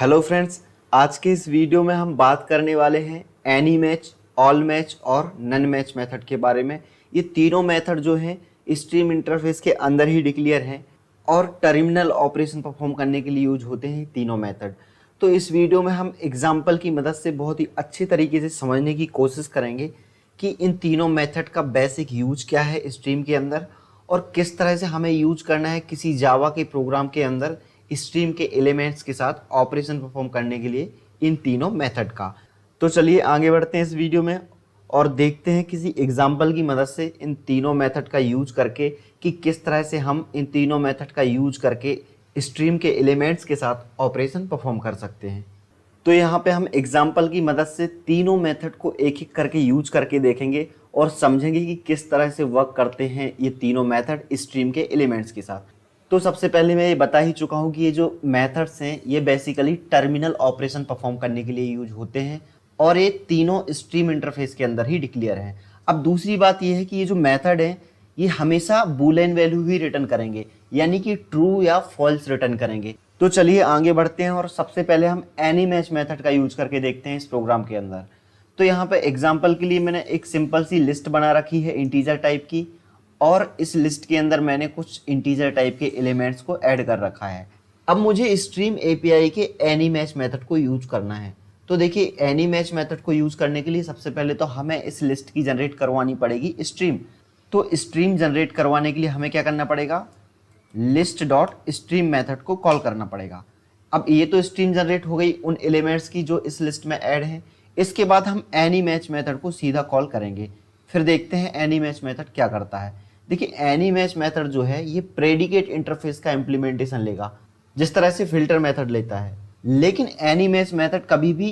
Hello friends, आज के इस वीडियो में हम बात करने वाले हैं एनी मैच, ऑल मैच और नन मैच मेथड के बारे में। ये तीनों मेथड जो हैं स्ट्रीम इंटरफेस के अंदर ही डिक्लेयर हैं और टर्मिनल ऑपरेशन परफॉर्म करने के लिए यूज होते हैं तीनों मेथड। तो इस वीडियो में हम एग्जाम्पल की मदद से बहुत ही अच्छे तरीके से समझने की कोशिश करेंगे कि इन तीनों मेथड का बेसिक यूज क्या है स्ट्रीम के अंदर और किस तरह से हमें यूज करना है किसी जावा के प्रोग्राम के अंदर स्ट्रीम के एलिमेंट्स के साथ ऑपरेशन परफॉर्म करने के लिए इन तीनों मेथड का। तो चलिए आगे बढ़ते हैं इस वीडियो में और देखते हैं किसी एग्जाम्पल की मदद से इन तीनों मेथड का यूज करके कि किस तरह से हम इन तीनों मेथड का यूज करके स्ट्रीम के एलिमेंट्स के साथ ऑपरेशन परफॉर्म कर सकते हैं। तो यहाँ पे हम एग्जाम्पल की मदद से तीनों मेथड को एक एक करके यूज करके देखेंगे और समझेंगे कि किस तरह से वर्क करते हैं ये तीनों मेथड स्ट्रीम के एलिमेंट्स के साथ। तो सबसे पहले मैं ये बता ही चुका हूँ कि ये जो मेथड्स हैं ये बेसिकली टर्मिनल ऑपरेशन परफॉर्म करने के लिए यूज होते हैं और ये तीनों स्ट्रीम इंटरफेस के अंदर ही डिक्लेयर हैं। अब दूसरी बात ये है कि ये जो मेथड है ये हमेशा बूलियन वैल्यू ही रिटर्न करेंगे, यानी कि ट्रू या फॉल्स रिटर्न करेंगे। तो चलिए आगे बढ़ते हैं और सबसे पहले हम एनी मैच मेथड का यूज करके देखते हैं इस प्रोग्राम के अंदर। तो यहाँ पे एग्जाम्पल के लिए मैंने एक सिंपल सी लिस्ट बना रखी है इंटीजर टाइप की और इस लिस्ट के अंदर मैंने कुछ इंटीजर टाइप के एलिमेंट्स को ऐड कर रखा है। अब मुझे स्ट्रीम एपीआई के एनी मैच मेथड को यूज करना है। तो देखिए एनी मैच मेथड को यूज करने के लिए सबसे पहले तो हमें इस लिस्ट की जनरेट करवानी पड़ेगी स्ट्रीम। तो स्ट्रीम जनरेट करवाने के लिए हमें क्या करना पड़ेगा, लिस्ट डॉट स्ट्रीम मेथड को कॉल करना पड़ेगा। अब ये तो स्ट्रीम जनरेट हो गई उन एलिमेंट्स की जो इस लिस्ट में ऐड हैं। इसके बाद हम एनी मैच मेथड को सीधा कॉल करेंगे। फिर देखते हैं एनी मैच मेथड क्या करता है। देखिए एनी मैच मेथड जो है ये प्रेडिकेट इंटरफेस का इम्प्लीमेंटेशन लेगा जिस तरह से फिल्टर मेथड लेता है, लेकिन एनी मैच मेथड कभी भी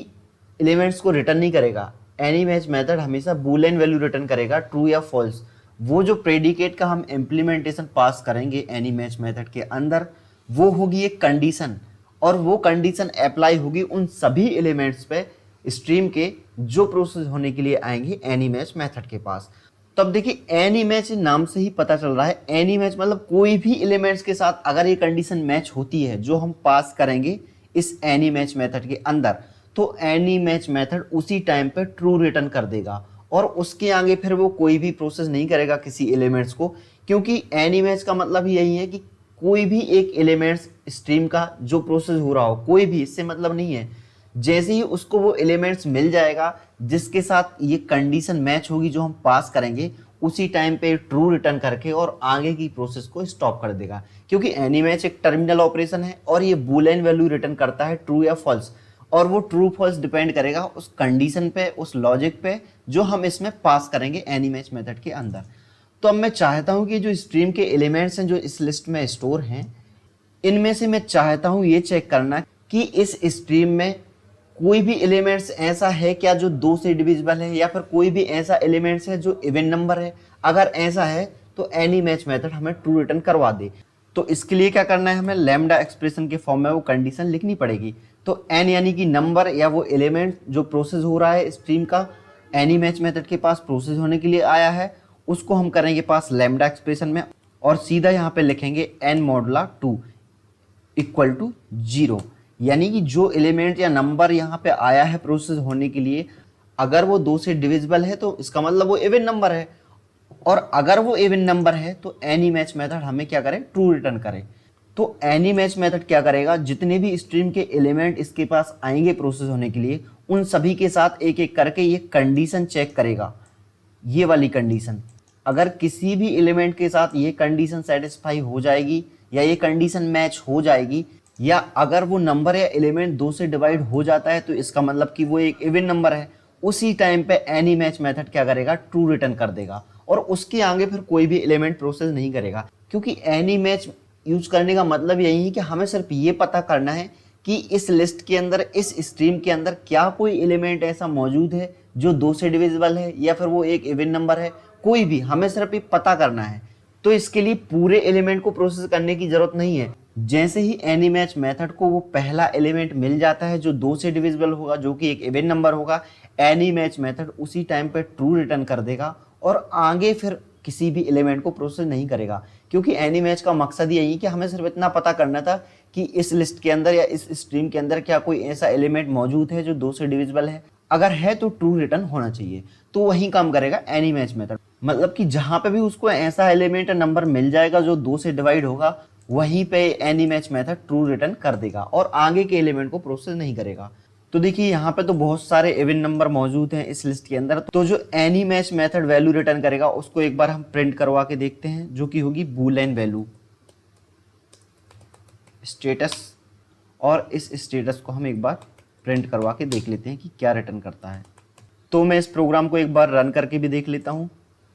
एलिमेंट्स को रिटर्न नहीं करेगा। एनी मैच मेथड हमेशा बूलियन वैल्यू रिटर्न करेगा, ट्रू या फॉल्स। वो जो प्रेडिकेट का हम इम्प्लीमेंटेशन पास करेंगे एनी मैच मेथड के अंदर वो होगी एक कंडीशन और वो कंडीशन अप्लाई होगी उन सभी एलिमेंट्स पे स्ट्रीम के जो प्रोसेस होने के लिए आएंगे एनी मैच मेथड के पास। तो अब देखिए एनी मैच नाम से ही पता चल रहा है, एनी मैच मतलब कोई भी एलिमेंट्स के साथ अगर ये कंडीशन मैच होती है जो हम पास करेंगे इस एनी मैच मेथड के अंदर, तो एनी मैच मेथड उसी टाइम पे ट्रू रिटर्न कर देगा और उसके आगे फिर वो कोई भी प्रोसेस नहीं करेगा किसी एलिमेंट्स को, क्योंकि एनी मैच का मतलब यही है कि कोई भी एक एलिमेंट्स स्ट्रीम का जो प्रोसेस हो रहा हो कोई भी, इससे मतलब नहीं है। जैसे ही उसको वो एलिमेंट्स मिल जाएगा जिसके साथ ये कंडीशन मैच होगी जो हम पास करेंगे, उसी टाइम पे ट्रू रिटर्न करके और आगे की प्रोसेस को स्टॉप कर देगा। क्योंकि एनी मैच एक टर्मिनल ऑपरेशन है और ये बूलियन वैल्यू रिटर्न करता है ट्रू या फॉल्स, और वो ट्रू फॉल्स डिपेंड करेगा उस कंडीशन पे, उस लॉजिक पे जो हम इसमें पास करेंगे एनी मैच मेथड के अंदर। तो अब मैं चाहता हूँ कि जो स्ट्रीम के एलिमेंट्स हैं जो इस लिस्ट में स्टोर हैं, इनमें से मैं चाहता हूँ ये चेक करना कि इस स्ट्रीम में कोई भी एलिमेंट्स ऐसा है क्या जो 2 से डिविजिबल है, या फिर कोई भी ऐसा एलिमेंट्स है जो इवन नंबर है। अगर ऐसा है तो एनी मैच मेथड हमें ट्रू रिटर्न करवा दे। तो इसके लिए क्या करना है, हमें लैम्डा एक्सप्रेशन के फॉर्म में वो कंडीशन लिखनी पड़ेगी। तो एन यानी कि नंबर या वो एलिमेंट जो प्रोसेस हो रहा है स्ट्रीम का एनी मैच मेथड के पास प्रोसेस होने के लिए आया है, उसको हम करेंगे पास लैम्डा एक्सप्रेशन में और सीधा यहाँ पे लिखेंगे n मॉडुला 2 इक्वल टू 0। यानी कि जो एलिमेंट या नंबर यहाँ पे आया है प्रोसेस होने के लिए, अगर वो 2 से डिविजिबल है तो इसका मतलब वो इवन नंबर है, और अगर वो इवन नंबर है तो एनी मैच मेथड हमें क्या करे, ट्रू रिटर्न करे। तो एनी मैच मेथड क्या करेगा, जितने भी स्ट्रीम के एलिमेंट इसके पास आएंगे प्रोसेस होने के लिए, उन सभी के साथ एक एक करके ये कंडीशन चेक करेगा। ये वाली कंडीशन, अगर किसी भी एलिमेंट के साथ ये कंडीशन सेटिस्फाई हो जाएगी या ये कंडीशन मैच हो जाएगी, या अगर वो नंबर या एलिमेंट 2 से डिवाइड हो जाता है तो इसका मतलब कि वो एक इवन नंबर है, उसी टाइम पे एनी मैच मेथड क्या करेगा, ट्रू रिटर्न कर देगा और उसके आगे फिर कोई भी एलिमेंट प्रोसेस नहीं करेगा। क्योंकि एनी मैच यूज करने का मतलब यही है कि हमें सिर्फ ये पता करना है कि इस लिस्ट के अंदर, इस स्ट्रीम के अंदर क्या कोई एलिमेंट ऐसा मौजूद है जो 2 से डिविजिबल है या फिर वो एक इवन नंबर है, कोई भी, हमें सिर्फ ये पता करना है। तो इसके लिए पूरे एलिमेंट को प्रोसेस करने की जरूरत नहीं है। जैसे ही एनी मैच मेथड को वो पहला एलिमेंट मिल जाता है जो 2 से डिविजिबल होगा, जो कि एक इवन नंबर होगा, एनी मैच मेथड उसी टाइम पे ट्रू रिटर्न कर देगा और आगे फिर किसी भी एलिमेंट को प्रोसेस नहीं करेगा। क्योंकि एनी मैच का मकसद यही है कि हमें सिर्फ इतना पता करना था कि इस लिस्ट के अंदर या इस स्ट्रीम के अंदर क्या कोई ऐसा एलिमेंट मौजूद है जो 2 से डिविजिबल है। अगर है तो ट्रू रिटर्न होना चाहिए। तो वही काम करेगा एनी मैच मेथड, मतलब कि जहां पे भी उसको ऐसा एलिमेंट या नंबर मिल जाएगा जो 2 से डिवाइड होगा, वहीं पे any match method true return कर देगा और आगे के एलिमेंट को प्रोसेस नहीं करेगा। तो देखिए यहाँ पे तो बहुत सारे इवन नंबर मौजूद हैं इस लिस्ट के अंदर, तो जो any match method value return करेगा उसको एक बार हम प्रिंट करवा के देखते हैं, जो कि होगी बूलियन वैल्यू स्टेटस। और इस स्टेटस को हम एक बार प्रिंट करवा के देख लेते हैं कि क्या रिटर्न करता है। तो मैं इस प्रोग्राम को एक बार रन करके भी देख लेता हूँ।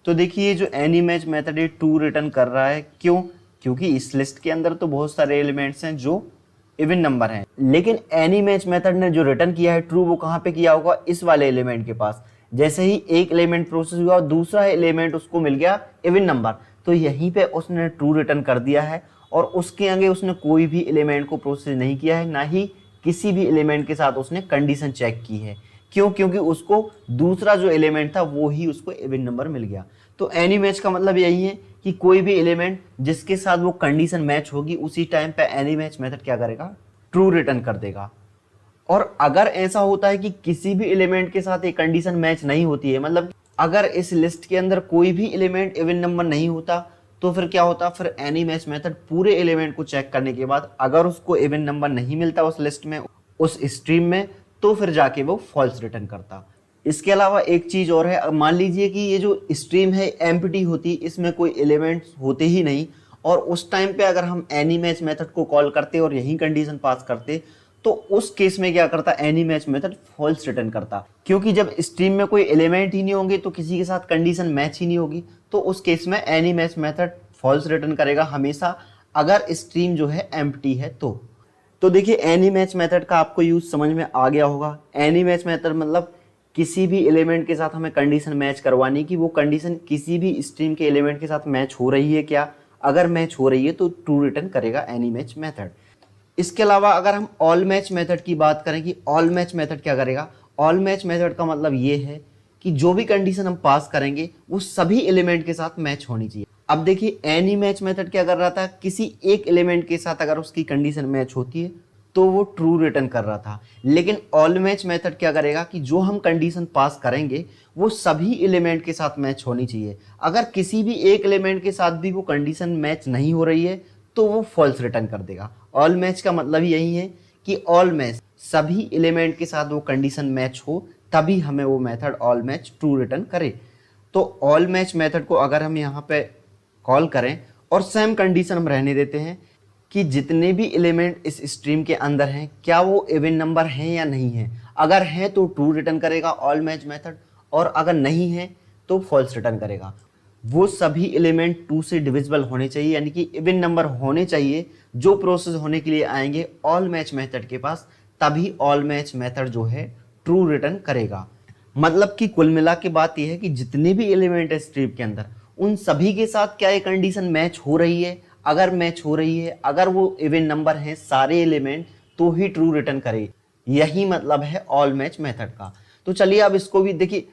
तो देखिए जो एनी मैच मेथड है ट्रू रिटर्न कर रहा है। क्यों? क्योंकि इस लिस्ट के अंदर तो बहुत सारे एलिमेंट्स हैं जो इवन नंबर हैं, लेकिन एनी मैच मेथड ने जो रिटर्न किया है ट्रू, वो कहाँ पे किया होगा? इस वाले एलिमेंट के पास। जैसे ही एक एलिमेंट प्रोसेस हुआ और दूसरा एलिमेंट उसको मिल गया इवन नंबर, तो यहीं पे उसने ट्रू रिटर्न कर दिया है और उसके आगे उसने कोई भी एलिमेंट को प्रोसेस नहीं किया है, ना ही किसी भी एलिमेंट के साथ उसने कंडीशन चेक की है। क्यों? क्योंकि उसको दूसरा जो एलिमेंट था वो ही उसको इवन नंबर मिल गया। तो एनी मैच का मतलब यही है कि कोई भी एलिमेंट जिसके साथ वो कंडीशन मैच होगी उसी टाइम पे एनी मैच मेथड क्या करेगा? ट्रू रिटर्न कर देगा। और अगर ऐसा होता है कि किसी भी एलिमेंट के साथ एक कंडीशन मैच नहीं होती है, मतलब अगर इस लिस्ट के अंदर कोई भी एलिमेंट इवन नंबर नहीं होता, तो फिर क्या होता? फिर एनी मैच मेथड पूरे एलिमेंट को चेक करने के बाद अगर उसको इवन नंबर नहीं मिलता उस लिस्ट में, उस स्ट्रीम में, तो फिर जाके वो फॉल्स रिटर्न करता। इसके अलावा एक चीज और है, मान लीजिए कि ये जो स्ट्रीम है एम्प्टी होती, इसमें कोई एलिमेंट्स होते ही नहीं, और उस टाइम पे अगर हम एनी मैच मेथड को कॉल करते और यही कंडीशन पास करते, तो उस केस में क्या करता? Any match method false return करता। क्योंकि जब स्ट्रीम में कोई एलिमेंट ही नहीं होंगे तो किसी के साथ कंडीशन मैच ही नहीं होगी, तो उस केस में any match method false return करेगा हमेशा, अगर स्ट्रीम जो है एम्प्टी है तो देखिए एनी मैच मेथड का आपको यूज समझ में आ गया होगा। एनी मैच मेथड मतलब किसी भी एलिमेंट के साथ हमें कंडीशन मैच करवानी, कि वो कंडीशन किसी भी स्ट्रीम के एलिमेंट के साथ मैच हो रही है क्या। अगर मैच हो रही है तो ट्रू रिटर्न करेगा एनी मैच मेथड। इसके अलावा अगर हम ऑल मैच मेथड की बात करें कि ऑल मैच मेथड क्या करेगा, ऑल मैच मेथड का मतलब ये है कि जो भी कंडीशन हम पास करेंगे वो सभी एलिमेंट के साथ मैच होनी चाहिए। अब देखिए एनी मैच मेथड क्या कर रहा था, किसी एक एलिमेंट के साथ अगर उसकी कंडीशन मैच होती है तो वो ट्रू रिटर्न कर रहा था। लेकिन ऑल मैच मेथड क्या करेगा कि जो हम कंडीशन पास करेंगे वो सभी एलिमेंट के साथ मैच होनी चाहिए। अगर किसी भी एक एलिमेंट के साथ भी वो कंडीशन मैच नहीं हो रही है तो वो फॉल्स रिटर्न कर देगा। ऑल मैच का मतलब यही है कि ऑल मैच सभी एलिमेंट के साथ वो कंडीशन मैच हो, तभी हमें वो method all match true return करे। तो ऑल मैच मेथड को अगर हम यहाँ पे कॉल करें और सेम कंडीशन हम रहने देते हैं कि जितने भी एलिमेंट इस स्ट्रीम के अंदर हैं क्या वो इवन नंबर हैं या नहीं हैं। अगर हैं तो ट्रू रिटर्न करेगा ऑल मैच मेथड, और अगर नहीं है तो फॉल्स रिटर्न करेगा। वो सभी एलिमेंट 2 से डिविजिबल होने चाहिए, यानी कि इवन नंबर होने चाहिए जो प्रोसेस होने के लिए आएंगे ऑल मैच मेथड के पास, तभी ऑल मैच मेथड जो है ट्रू रिटर्न करेगा। मतलब कि कुल मिला के बात यह है कि जितने भी एलिमेंट है स्ट्रीम के अंदर उन सभी के साथ क्या ये कंडीशन मैच हो रही है। अगर मैच हो रही है, अगर वो इवन नंबर हैं सारे एलिमेंट, तो ही ट्रू रिटर्न करे। यही मतलब है ऑल मैच मेथड का। तो चलिए अब इसको भी देखिए।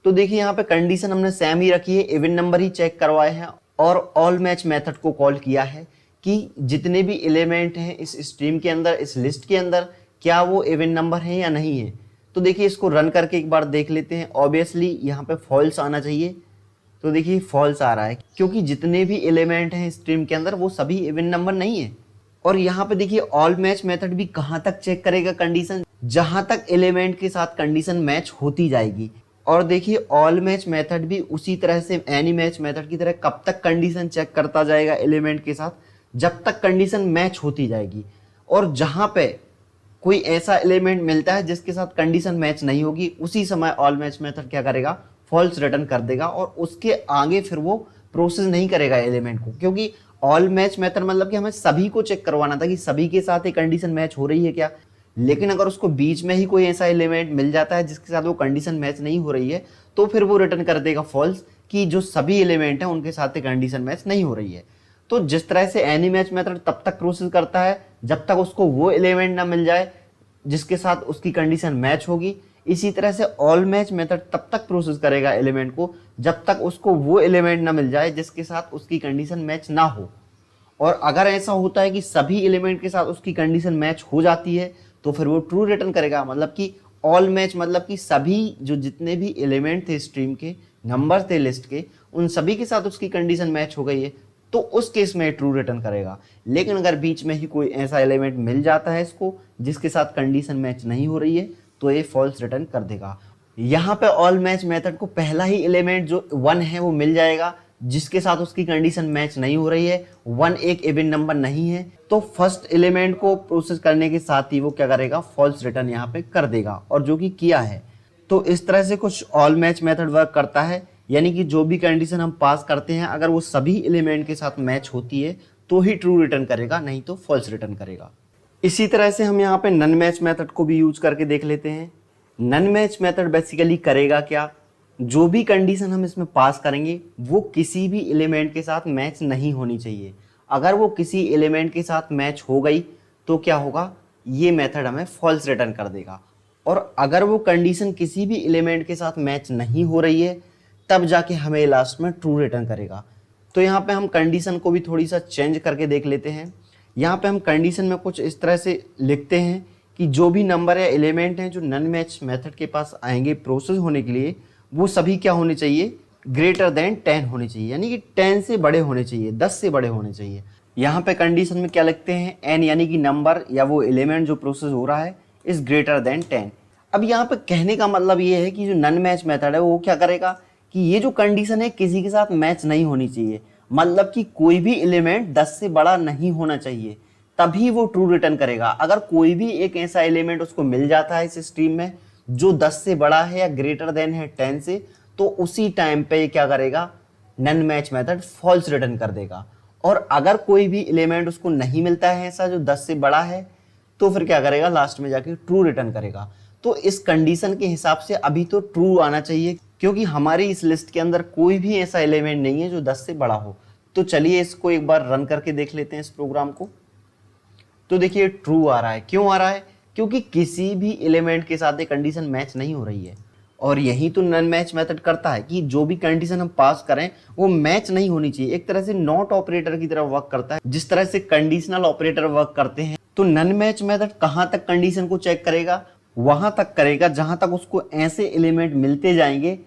तो देखिए यहाँ पे कंडीशन हमने सेम ही रखी है, इवन नंबर ही चेक करवाए हैं और ऑल मैच मेथड को कॉल किया है कि जितने भी एलिमेंट हैं इस स्ट्रीम के अंदर, इस लिस्ट के अंदर, क्या वो इवन नंबर हैं या नहीं है। तो देखिए इसको रन करके एक बार देख लेते हैं। ऑब्वियसली यहाँ पे फॉल्स आना चाहिए, तो देखिए फॉल्स आ रहा है क्योंकि जितने भी एलिमेंट हैं स्ट्रीम के अंदर वो सभी इवन नंबर नहीं है। और यहाँ पे देखिए ऑल मैच मेथड भी कहाँ तक चेक करेगा कंडीशन, जहां तक एलिमेंट के साथ कंडीशन मैच होती जाएगी। और देखिए ऑल मैच मेथड भी उसी तरह से एनी मैच मेथड की तरह कब तक कंडीशन चेक करता जाएगा एलिमेंट के साथ, जब तक कंडीशन मैच होती जाएगी। और जहां पे कोई ऐसा एलिमेंट मिलता है जिसके साथ कंडीशन मैच नहीं होगी, उसी समय ऑल मैच मेथड क्या करेगा, फॉल्स रिटर्न कर देगा और उसके आगे फिर वो प्रोसेस नहीं करेगा एलिमेंट को। क्योंकि ऑल मैच मेथड मतलब कि हमें सभी को चेक करवाना था कि सभी के साथ एक कंडीशन मैच हो रही है क्या। लेकिन अगर उसको बीच में ही कोई ऐसा एलिमेंट मिल जाता है जिसके साथ वो कंडीशन मैच नहीं हो रही है, तो फिर वो रिटर्न कर देगा फॉल्स, कि जो सभी एलिमेंट हैं उनके साथ कंडीशन मैच नहीं हो रही है। तो जिस तरह से एनी मैच मेथड तब तक प्रोसेस करता है जब तक उसको वो एलिमेंट ना मिल जाए जिसके साथ उसकी कंडीशन मैच होगी, इसी तरह से ऑल मैच मेथड तब तक प्रोसेस करेगा एलिमेंट को जब तक उसको वो एलिमेंट ना मिल जाए जिसके साथ उसकी कंडीशन मैच ना हो। और अगर ऐसा होता है कि सभी एलिमेंट के साथ उसकी कंडीशन मैच हो जाती है तो फिर वो ट्रू रिटर्न करेगा। मतलब कि ऑल मैच मतलब कि सभी जो जितने भी एलिमेंट थे स्ट्रीम के, नंबर थे लिस्ट के, उन सभी के साथ उसकी कंडीशन मैच हो गई है तो उस केस में ट्रू रिटर्न करेगा। लेकिन अगर बीच में ही कोई ऐसा एलिमेंट मिल जाता है इसको जिसके साथ कंडीशन मैच नहीं हो रही है तो ये फॉल्स रिटर्न कर देगा। यहाँ पे ऑल मैच मेथड को पहला ही एलिमेंट जो 1 है वो मिल जाएगा जिसके साथ उसकी कंडीशन मैच नहीं हो रही है। 1 एक इवन नंबर नहीं है तो फर्स्ट एलिमेंट को प्रोसेस करने के साथ ही वो क्या करेगा, फॉल्स रिटर्न यहाँ पे कर देगा, और जो कि किया है। तो इस तरह से कुछ ऑल मैच मेथड वर्क करता है, यानी कि जो भी कंडीशन हम पास करते हैं अगर वो सभी एलिमेंट के साथ मैच होती है तो ही ट्रू रिटर्न करेगा, नहीं तो फॉल्स रिटर्न करेगा। इसी तरह से हम यहाँ पे नन मैच मेथड को भी यूज करके देख लेते हैं। नन मैच मेथड बेसिकली करेगा क्या, जो भी कंडीशन हम इसमें पास करेंगे वो किसी भी एलिमेंट के साथ मैच नहीं होनी चाहिए। अगर वो किसी एलिमेंट के साथ मैच हो गई तो क्या होगा, ये मेथड हमें फॉल्स रिटर्न कर देगा। और अगर वो कंडीशन किसी भी एलिमेंट के साथ मैच नहीं हो रही है तब जाके हमें लास्ट में ट्रू रिटर्न करेगा। तो यहाँ पे हम कंडीशन को भी थोड़ी सा चेंज करके देख लेते हैं। यहाँ पे हम कंडीशन में कुछ इस तरह से लिखते हैं कि जो भी नंबर या एलिमेंट हैं जो नन मैच मेथड के पास आएंगे प्रोसेस होने के लिए, वो सभी क्या होने चाहिए, ग्रेटर देन 10 होने चाहिए, यानी कि 10 से बड़े होने चाहिए, 10 से बड़े होने चाहिए। यहाँ पे कंडीशन में क्या लिखते हैं, n यानी कि नंबर या वो एलिमेंट जो प्रोसेस हो रहा है इज ग्रेटर देन 10। अब यहाँ पे कहने का मतलब ये है कि जो नन मैच मेथड है वो क्या करेगा कि ये जो कंडीशन है किसी के साथ मैच नहीं होनी चाहिए, मतलब कि कोई भी एलिमेंट 10 से बड़ा नहीं होना चाहिए, तभी वो ट्रू रिटर्न करेगा। अगर कोई भी एक ऐसा एलिमेंट उसको मिल जाता है इस स्ट्रीम में जो 10 से बड़ा है या ग्रेटर देन है 10 से, तो उसी टाइम पे क्या करेगा, none match method false return कर देगा। और अगर कोई भी एलिमेंट उसको नहीं मिलता है ऐसा जो 10 से बड़ा है तो फिर क्या करेगा, लास्ट में जाके ट्रू रिटर्न करेगा। तो इस कंडीशन के हिसाब से अभी तो ट्रू आना चाहिए क्योंकि हमारी इस लिस्ट के अंदर कोई भी ऐसा एलिमेंट नहीं है जो 10 से बड़ा हो। तो चलिए इसको एक बार रन करके देख लेते हैं इस प्रोग्राम को। तो देखिए ट्रू आ रहा है। क्यों आ रहा है, क्योंकि किसी भी एलिमेंट के साथ ये कंडीशन मैच नहीं हो रही है। और यही तो नन मैच मेथड करता है कि जो भी कंडीशन हम पास करें वो मैच नहीं होनी चाहिए। एक तरह से नॉट ऑपरेटर की तरह वर्क करता है, जिस तरह से कंडीशनल ऑपरेटर वर्क करते हैं। तो नन मैच मेथड कहाँ तक कंडीशन को चेक करेगा, वहां तक करेगा जहां तक उसको ऐसे एलिमेंट मिलते जाएंगे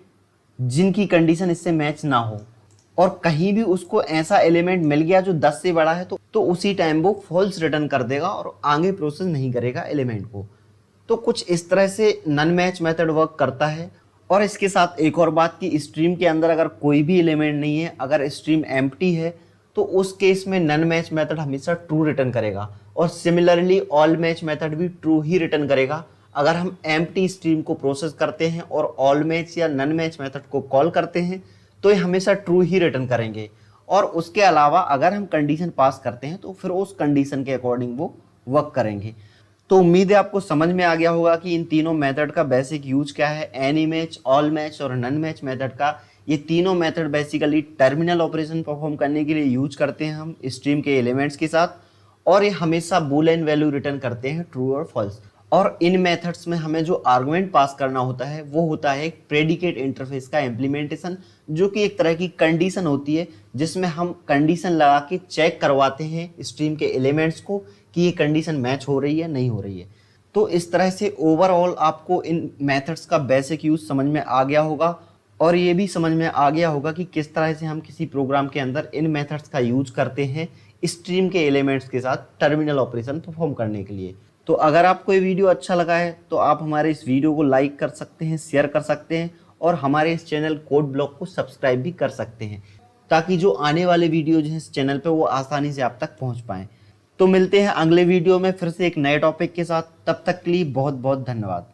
जिनकी कंडीशन इससे मैच ना हो। और कहीं भी उसको ऐसा एलिमेंट मिल गया जो 10 से बड़ा है तो उसी टाइम वो फॉल्स रिटर्न कर देगा और आगे प्रोसेस नहीं करेगा एलिमेंट को। तो कुछ इस तरह से नन मैच मेथड वर्क करता है। और इसके साथ एक और बात कि स्ट्रीम के अंदर अगर कोई भी एलिमेंट नहीं है, अगर स्ट्रीम एम्प्टी है तो उस केस में नन मैच मेथड हमेशा ट्रू रिटर्न करेगा। और सिमिलरली ऑल मैच मेथड भी ट्रू ही रिटर्न करेगा। अगर हम एम्प्टी स्ट्रीम को प्रोसेस करते हैं और ऑल मैच या नन मैच मेथड को कॉल करते हैं तो ये हमेशा ट्रू ही रिटर्न करेंगे। और उसके अलावा अगर हम कंडीशन पास करते हैं तो फिर उस कंडीशन के अकॉर्डिंग वो वर्क करेंगे। तो उम्मीद है आपको समझ में आ गया होगा कि इन तीनों मेथड का बेसिक यूज क्या है। एनी मैच, ऑल मैच और नन मैच मेथड का ये तीनों method basically terminal operation perform करने के लिए यूज करते हैं हम स्ट्रीम के एलिमेंट्स के साथ। और ये हमेशा बूलियन वैल्यू रिटर्न करते हैं, ट्रू और फॉल्स। और इन मेथड्स में हमें जो आर्गुमेंट पास करना होता है वो होता है एक प्रेडिकेट इंटरफेस का इम्प्लीमेंटेशन, जो कि एक तरह की कंडीशन होती है जिसमें हम कंडीशन लगा के चेक करवाते हैं स्ट्रीम के एलिमेंट्स को कि ये कंडीशन मैच हो रही है नहीं हो रही है। तो इस तरह से ओवरऑल आपको इन मेथड्स का बेसिक यूज समझ में आ गया होगा और ये भी समझ में आ गया होगा कि किस तरह से हम किसी प्रोग्राम के अंदर इन मेथड्स का यूज करते हैं स्ट्रीम के एलिमेंट्स के साथ टर्मिनल ऑपरेशन परफॉर्म करने के लिए। तो अगर आपको ये वीडियो अच्छा लगा है तो आप हमारे इस वीडियो को लाइक कर सकते हैं, शेयर कर सकते हैं और हमारे इस चैनल कोड ब्लॉक को सब्सक्राइब भी कर सकते हैं ताकि जो आने वाले वीडियोज हैं इस चैनल पे वो आसानी से आप तक पहुंच पाएँ। तो मिलते हैं अगले वीडियो में फिर से एक नए टॉपिक के साथ। तब तक के लिए बहुत बहुत धन्यवाद।